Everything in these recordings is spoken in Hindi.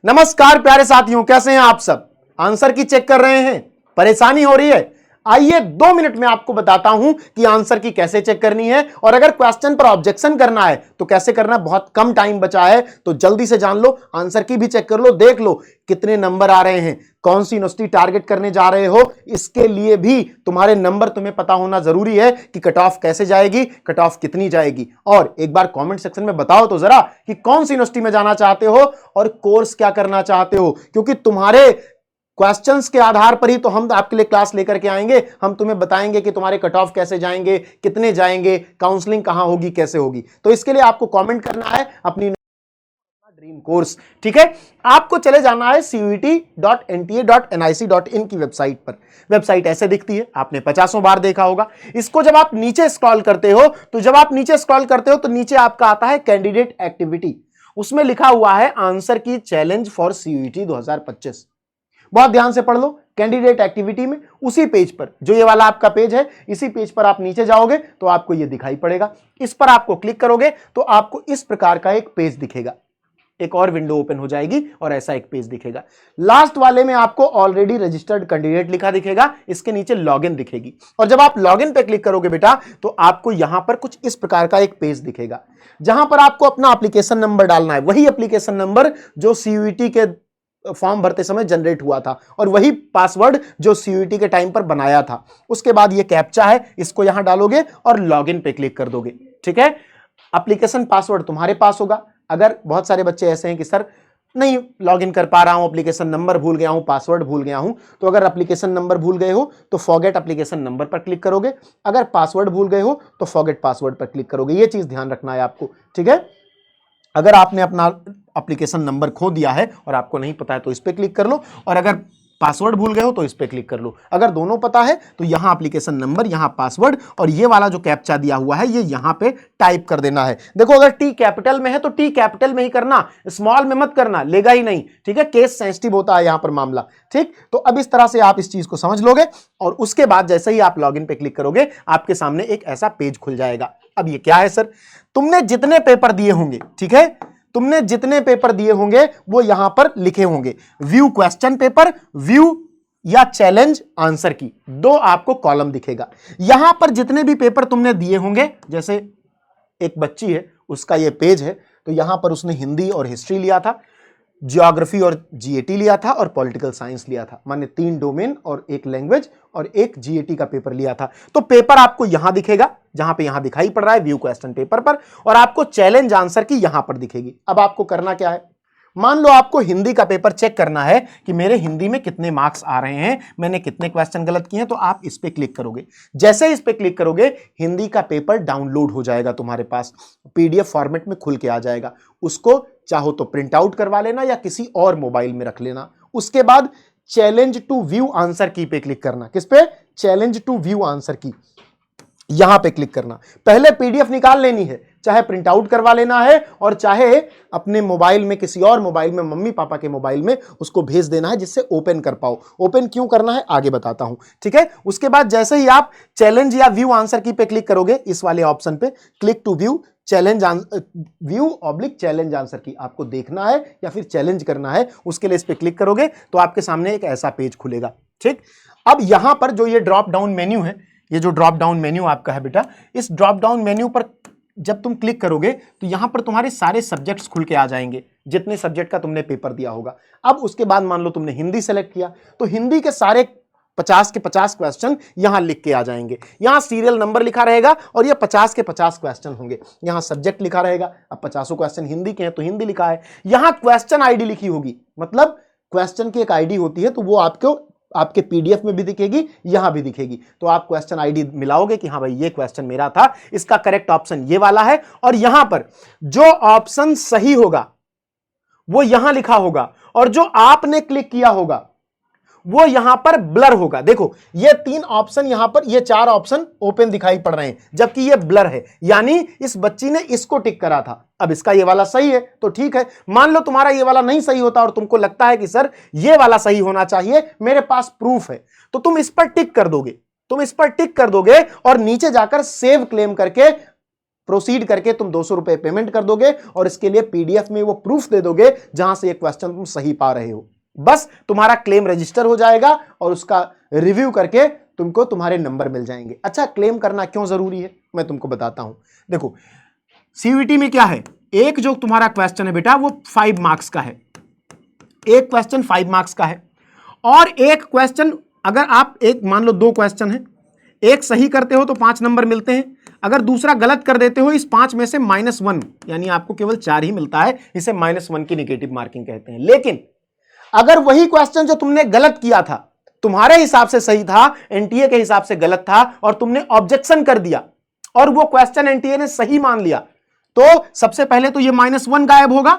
नमस्कार प्यारे साथियों, कैसे हैं आप सब? आंसर की चेक कर रहे हैं, परेशानी हो रही है? आइए 2 मिनट में आपको बताता हूं कि आंसर की कैसे चेक करनी है, और अगर क्वेश्चन पर ऑब्जेक्शन करना है तो कैसे करना है। बहुत कम टाइम बचा है तो जल्दी से जान लो, आंसर की भी चेक कर लो, देख लो कितने नंबर आ रहे हैं, कौन सी यूनिवर्सिटी टारगेट करने जा रहे हो। इसके लिए भी तुम्हारे नंबर तुम्हें पता होना जरूरी है कि कट ऑफ कैसे जाएगी, कट ऑफ कितनी जाएगी। और एक बार कमेंट सेक्शन में बताओ तो जरा कि कौन सी यूनिवर्सिटी में जाना चाहते हो और कोर्स क्या करना चाहते हो, क्योंकि तुम्हारे क्वेश्चंस के आधार पर ही तो हम आपके लिए क्लास लेकर के आएंगे। हम तुम्हें बताएंगे कि तुम्हारे कट ऑफ कैसे जाएंगे, कितने जाएंगे, काउंसलिंग कहां होगी, कैसे होगी। तो इसके लिए आपको कमेंट करना है अपनी ड्रीम कोर्स, ठीक है। आपको चले जाना है cut.nta.nic.in की वेबसाइट पर। वेबसाइट ऐसे दिखती है, आपने 50 बार देखा होगा इसको। जब आप नीचे स्क्रॉल करते हो तो नीचे आपका आता है कैंडिडेट एक्टिविटी। उसमें लिखा हुआ है आंसर की चैलेंज फॉर सीयूईटी 2025। बहुत ध्यान से पढ़ लो। कैंडिडेट एक्टिविटी में उसी पेज पर, जो ये वाला आपका पेज है, इसी पेज पर आप नीचे जाओगे तो आपको ये दिखाई पड़ेगा। इस पर आपको क्लिक करोगे तो आपको इस प्रकार का एक पेज दिखेगा, एक और विंडो ओपन हो जाएगी और ऐसा एक पेज दिखेगा। लास्ट वाले में आपको ऑलरेडी रजिस्टर्ड कैंडिडेट लिखा दिखेगा, इसके नीचे लॉगिन दिखेगी। और जब आप लॉगिन पे क्लिक करोगे बेटा तो आपको यहां पर कुछ इस प्रकार का एक पेज दिखेगा, जहां पर आपको अपना एप्लीकेशन नंबर डालना है, वही एप्लीकेशन नंबर जो सीयूईटी के फॉर्म भरते समय जनरेट हुआ था, और वही पासवर्ड जो सीयूईटी के टाइम पर बनाया था। उसके बाद ये कैप्चा है, इसको यहां डालोगे और लॉगिन पे क्लिक कर दोगे, ठीक है। एप्लीकेशन पासवर्ड तुम्हारे पास होगा। अगर बहुत सारे बच्चे ऐसे हैं कि सर नहीं लॉगिन कर पा रहा हूं, एप्लीकेशन नंबर भूल गया हूं, पासवर्ड भूल गया हूं, तो अगर एप्लीकेशन नंबर भूल गए हो तो फॉरगेट एप्लीकेशन नंबर पर क्लिक करोगे। अगर पासवर्ड भूल गए हो तो फॉरगेट पासवर्ड पर क्लिक करोगे। ये चीज ध्यान रखना है आपको, ठीक है। अगर आपने अपना एप्लीकेशन नंबर खो दिया है और आपको नहीं पता है तो इस पे क्लिक कर लो, और अगर पासवर्ड भूल गए हो तो इस पे क्लिक कर लो। अगर दोनों पता है तो यहां एप्लीकेशन नंबर, यहां पासवर्ड, और ये वाला जो कैप्चा दिया हुआ है ये यहां पे टाइप कर देना है। देखो अगर टी कैपिटल में है तो टी कैपिटल में ही करना, स्मॉल में मत करना, लेगा ही नहीं, ठीक है। केस सेंसिटिव होता है यहां पर मामला, ठीक। तो अब इस तरह से आप इस चीज को समझ लोगे, और उसके बाद जैसे ही आप लॉगिन पे क्लिक करोगे आपके सामने एक ऐसा पेज खुल जाएगा। अब ये क्या है सर? तुमने जितने पेपर दिए होंगे, ठीक है, तुमने जितने पेपर दिए होंगे वो यहां पर लिखे होंगे। व्यू क्वेश्चन पेपर, व्यू या चैलेंज आंसर की, दो आपको कॉलम दिखेगा। यहां पर जितने भी पेपर तुमने दिए होंगे, जैसे एक बच्ची है उसका ये पेज है, तो यहां पर उसने हिंदी और हिस्ट्री लिया था, ज्योग्राफी और जीएटी लिया था, और पॉलिटिकल साइंस लिया था, माने 3 डोमेन और 1 लैंग्वेज और 1 जीएटी का पेपर लिया था। तो पेपर आपको यहां दिखेगा, जहां पे यहां दिखाई पड़ रहा है व्यू क्वेश्चन पेपर पर, और आपको चैलेंज आंसर की यहां पर दिखेगी। अब आपको करना क्या है? मान लो आपको हिंदी का पेपर चेक करना है कि मेरे हिंदी में कितने मार्क्स आ रहे हैं, मैंने कितने क्वेश्चन गलत किए हैं, तो आप इस पे क्लिक करोगे। जैसे इस पे क्लिक करोगे हिंदी का पेपर डाउनलोड हो जाएगा तुम्हारे पास, पीडीएफ फॉर्मेट में खुल के आ जाएगा। उसको चाहो तो प्रिंट आउट करवा लेना या किसी और मोबाइल में रख लेना। उसके बाद चैलेंज टू व्यू आंसर की पे क्लिक करना। किस पे? चैलेंज टू व्यू आंसर की, यहां पे क्लिक करना। पहले पीडीएफ निकाल लेनी है, चाहे प्रिंट आउट करवा लेना है और चाहे अपने मोबाइल में, किसी और मोबाइल में, मम्मी पापा के मोबाइल में उसको भेज देना है जिससे ओपन कर पाओ। ओपन क्यों करना है आगे बताता हूं, ठीक है। उसके बाद जैसे ही आप चैलेंज या व्यू आंसर की पे क्लिक करोगे, इस वाले ऑप्शन पे click to view challenge view oblique challenge answer key, आपको देखना है या फिर चैलेंज करना है, उसके लिए इस पे क्लिक करोगे तो आपके सामने एक ऐसा पेज खुलेगा, ठीक। अब यहां पर जो ये ड्रॉप डाउन मेन्यू है, ये जो ड्रॉप डाउन मेन्यू आपका है बेटा, इस ड्रॉप डाउन मेन्यू पर जब तुम क्लिक करोगे तो यहां पर तुम्हारे सारे सब्जेक्ट्स खुल के आ जाएंगे, जितने सब्जेक्ट का तुमने पेपर दिया होगा। अब उसके बाद मान लो तुमने हिंदी सेलेक्ट किया तो हिंदी के सारे 50 के 50 क्वेश्चन यहां लिख के आ जाएंगे। यहां सीरियल नंबर लिखा रहेगा और ये 50 के 50 क्वेश्चन होंगे। यहां सब्जेक्ट लिखा रहेगा, अब 50 क्वेश्चन हिंदी के हैं तो हिंदी लिखा है। यहां क्वेश्चन आईडी लिखी होगी, मतलब क्वेश्चन की एक आईडी होती है, तो वो आपके पीडीएफ में भी दिखेगी, यहां भी दिखेगी। तो आप क्वेश्चन आईडी मिलाओगे कि हां भाई ये क्वेश्चन मेरा था, इसका करेक्ट ऑप्शन ये वाला है, और यहां पर जो ऑप्शन सही होगा वो यहां लिखा होगा, और जो आपने क्लिक किया होगा वो यहां पर ब्लर होगा। देखो ये 3 ऑप्शन यहां पर, ये 4 ऑप्शन ओपन दिखाई पड़ रहे हैं जबकि ये ब्लर है, यानी इस बच्ची ने इसको टिक करा था। अब इसका ये वाला सही है तो ठीक है। मान लो तुम्हारा ये वाला नहीं सही होता और तुमको लगता है कि सर ये वाला सही होना चाहिए, मेरे पास प्रूफ है, तो तुम इस पर टिक कर दोगे। और नीचे जाकर सेव क्लेम करके प्रोसीड करके तुम 200 रुपए पेमेंट कर दोगे और इसके लिए पीडीएफ में वो प्रूफ दे दोगे जहां से ये क्वेश्चन तुम सही पा रहे हो। बस तुम्हारा क्लेम रजिस्टर हो जाएगा और उसका रिव्यू करके तुमको तुम्हारे नंबर मिल जाएंगे। अच्छा, क्लेम करना क्यों जरूरी है मैं तुमको बताता हूं। देखो सीयूईटी में क्या है, एक जो तुम्हारा क्वेश्चन है बेटा वो 5 मार्क्स का है, एक क्वेश्चन 5 मार्क्स का है, और एक क्वेश्चन अगर आप एक मान लो 2 क्वेश्चन है, एक सही करते हो तो 5 नंबर मिलते हैं, अगर दूसरा गलत कर देते हो इस 5 में से -1 यानी आपको केवल 4 ही मिलता है, इसे -1 की नेगेटिव मार्किंग कहते हैं। लेकिन अगर वही क्वेश्चन जो तुमने गलत किया था, तुम्हारे हिसाब से सही था, एनटीए के हिसाब से गलत था, और तुमने ऑब्जेक्शन कर दिया और वो क्वेश्चन एनटीए ने सही मान लिया, तो सबसे पहले तो ये -1 गायब होगा,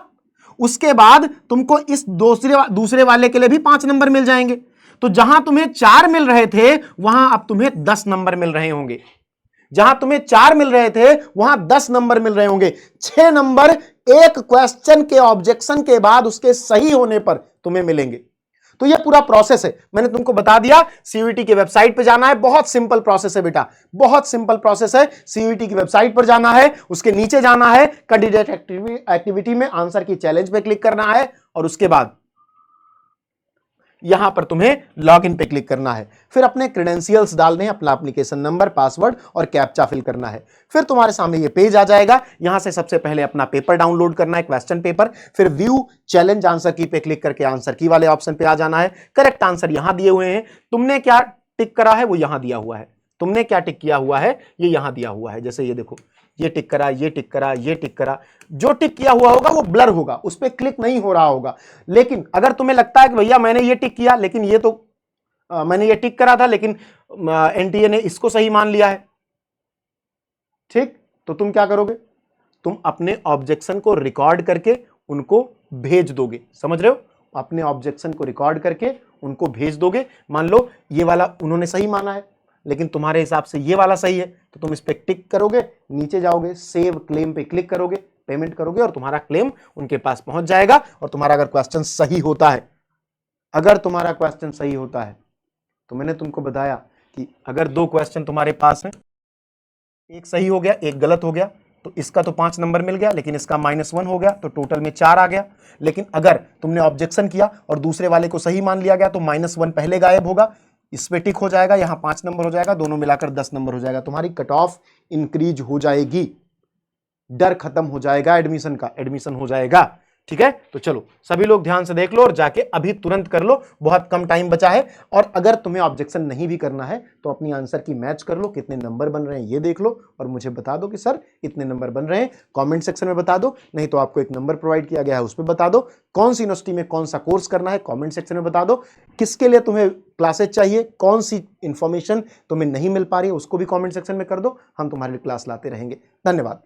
उसके बाद तुमको इस दूसरे वाले के लिए भी 5 नंबर मिल जाएंगे। तो जहां तुम्हें 4 मिल रहे थे वहां अब तुम्हें 10 नंबर मिल रहे होंगे, जहां तुम्हें 4 मिल रहे थे वहां 10 नंबर मिल रहे होंगे। 6 नंबर एक क्वेश्चन के ऑब्जेक्शन के बाद उसके सही होने पर तुम्हें मिलेंगे। तो यह पूरा प्रोसेस है, मैंने तुमको बता दिया। सीयूईटी की वेबसाइट पे जाना है, बहुत सिंपल प्रोसेस है बेटा, बहुत सिंपल प्रोसेस है। सीयूईटी की वेबसाइट पर जाना है, उसके नीचे जाना है, कैंडिडेट एक्टिविटी में आंसर की चैलेंज पे क्लिक करना है, और उसके बाद यहां पर तुम्हें लॉग इन पे क्लिक करना है। फिर अपने क्रेडेंशियल्स डालने हैं, अपना एप्लीकेशन नंबर, पासवर्ड और कैप्चा फिल करना है। फिर तुम्हारे सामने ये पेज आ जाएगा, यहां से सबसे पहले अपना पेपर डाउनलोड करना है, क्वेश्चन पेपर। फिर व्यू चैलेंज आंसर की पे क्लिक करके आंसर की वाले ऑप्शन पे आ जाना है। करेक्ट आंसर यहां दिए हुए हैं, तुमने क्या टिक करा है वो यहां दिया हुआ है, तुमने क्या टिक किया हुआ है ये यहां दिया हुआ है। जैसे ये देखो, ये टिक करा, ये टिक करा, ये टिक करा, जो टिक किया हुआ होगा वो ब्लर होगा, उस पर क्लिक नहीं हो रहा होगा। लेकिन अगर तुम्हें लगता है कि भैया मैंने ये टिक किया लेकिन ये तो मैंने ये टिक करा था लेकिन एनटीए ने इसको सही मान लिया है, ठीक, तो तुम क्या करोगे, तुम अपने ऑब्जेक्शन को रिकॉर्ड करके उनको भेज दोगे। समझ रहे हो, अपने ऑब्जेक्शन को रिकॉर्ड करके उनको भेज दोगे। मान लो ये वाला उन्होंने सही माना है लेकिन तुम्हारे हिसाब से ये वाला सही है, तो तुम इस पे टिक करोगे, नीचे जाओगे, सेव क्लेम पे क्लिक करोगे, पेमेंट करोगे और तुम्हारा क्लेम उनके पास पहुंच जाएगा। और तुम्हारा अगर क्वेश्चन सही होता है, अगर तुम्हारा क्वेश्चन सही होता है, तो मैंने तुमको बताया कि अगर 2 क्वेश्चन तुम्हारे पास हैं, एक सही हो गया एक गलत हो गया, तो इसका तो 5 नंबर मिल गया, लेकिन इसका -1 हो गया, तो टोटल में 4 आ गया। लेकिन अगर तुमने ऑब्जेक्शन किया और दूसरे वाले को सही मान लिया गया, तो -1 पहले गायब होगा, इस पे टिक हो जाएगा, यहां 5 नंबर हो जाएगा, दोनों मिलाकर 10 नंबर हो जाएगा। तुम्हारी कट ऑफ इंक्रीज हो जाएगी, डर खत्म हो जाएगा एडमिशन का, एडमिशन हो जाएगा। ठीक है, तो चलो सभी लोग ध्यान से देख लो और जाके अभी तुरंत कर लो, बहुत कम टाइम बचा है। और अगर तुम्हें ऑब्जेक्शन नहीं भी करना है तो अपनी आंसर की मैच कर लो, कितने नंबर बन रहे हैं ये देख लो और मुझे बता दो कि सर इतने नंबर बन रहे हैं। कमेंट सेक्शन में बता दो, नहीं तो आपको एक नंबर प्रोवाइड किया गया है उस पर बता दो। कौन सी यूनिवर्सिटी में कौन सा कोर्स करना है कमेंट सेक्शन में बता दो। किसके लिए तुम्हें क्लासेज चाहिए, कौन सी इंफॉर्मेशन तुम्हें नहीं मिल पा रही है उसको भी कमेंट सेक्शन में कर दो, हम तुम्हारे लिए क्लास लाते रहेंगे। धन्यवाद।